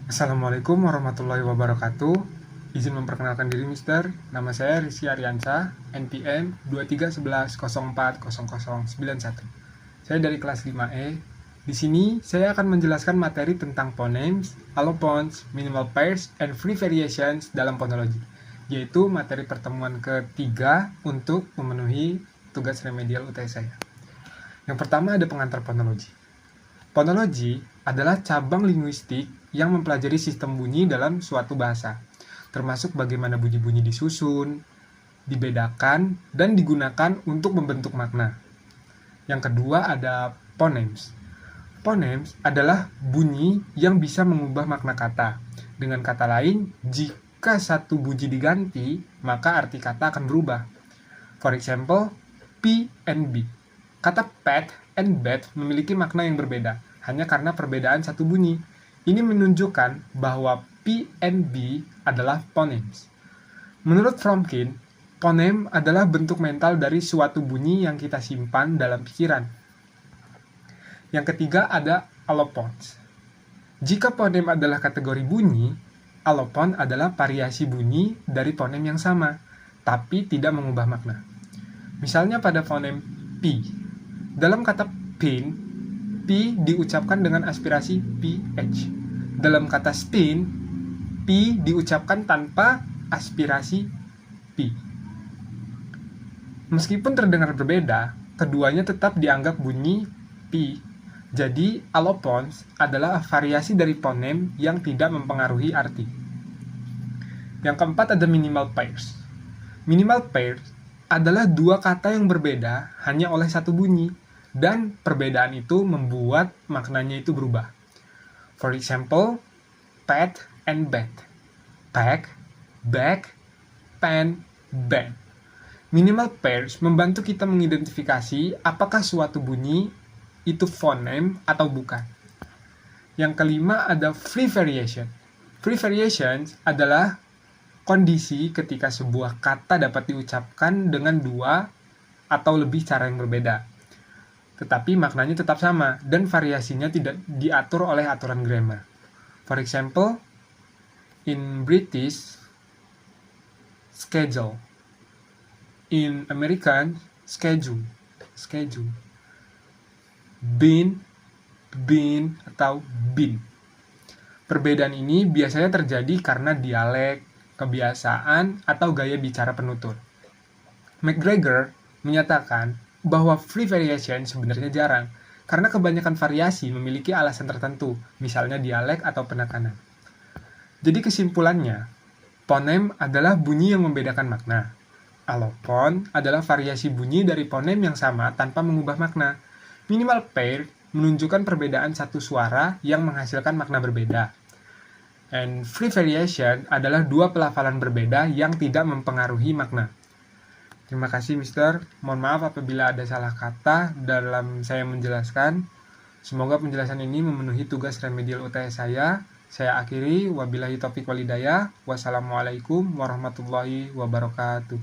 Assalamualaikum warahmatullahi wabarakatuh. Izin memperkenalkan diri Mister. Nama saya Rizky Ariansyah, NPM 2311040091. Saya dari kelas 5E. Di sini saya akan menjelaskan materi tentang phonemes, allophones, minimal pairs, and free variations dalam phonology, yaitu materi pertemuan ketiga untuk memenuhi tugas remedial UTS saya. Yang pertama ada pengantar phonology. Phonology adalah cabang linguistik yang mempelajari sistem bunyi dalam suatu bahasa, termasuk bagaimana bunyi-bunyi disusun, dibedakan, dan digunakan untuk membentuk makna. Yang kedua ada phonemes. Phonemes adalah bunyi yang bisa mengubah makna kata. Dengan kata lain, jika satu bunyi diganti, maka arti kata akan berubah. For example, P and B. Kata pet and bed memiliki makna yang berbeda, hanya karena perbedaan satu bunyi. Ini menunjukkan bahwa P and B adalah phonemes. Menurut Fromkin, phoneme adalah bentuk mental dari suatu bunyi yang kita simpan dalam pikiran. Yang ketiga ada allophones. Jika phoneme adalah kategori bunyi, allophone adalah variasi bunyi dari phoneme yang sama, tapi tidak mengubah makna. Misalnya pada phoneme P. Dalam kata pin, P diucapkan dengan aspirasi PH. Dalam kata spin, P diucapkan tanpa aspirasi P. Meskipun terdengar berbeda, keduanya tetap dianggap bunyi P. Jadi, allophones adalah variasi dari phoneme yang tidak mempengaruhi arti. Yang keempat ada minimal pairs. Minimal pairs adalah dua kata yang berbeda hanya oleh satu bunyi, dan perbedaan itu membuat maknanya itu berubah. For example, pet and bed. Pack, bag, pen, band. Minimal pairs membantu kita mengidentifikasi apakah suatu bunyi itu phoneme atau bukan. Yang kelima ada free variation. Free variations adalah kondisi ketika sebuah kata dapat diucapkan dengan dua atau lebih cara yang berbeda, tetapi maknanya tetap sama dan variasinya tidak diatur oleh aturan grammar. For example, in British, schedule. In American, schedule. Been, atau been. Perbedaan ini biasanya terjadi karena dialek, kebiasaan, atau gaya bicara penutur. McGregor menyatakan bahwa free variation sebenarnya jarang, karena kebanyakan variasi memiliki alasan tertentu, misalnya dialek atau penekanan. Jadi kesimpulannya, phoneme adalah bunyi yang membedakan makna. Allophone adalah variasi bunyi dari phoneme yang sama tanpa mengubah makna. Minimal pair menunjukkan perbedaan satu suara yang menghasilkan makna berbeda. And free variation adalah dua pelafalan berbeda yang tidak mempengaruhi makna. Terima kasih Mister. Mohon maaf apabila ada salah kata dalam saya menjelaskan. Semoga penjelasan ini memenuhi tugas remedial UTS saya. Saya akhiri. Wabillahi taufiq walhidayah. Wassalamualaikum warahmatullahi wabarakatuh.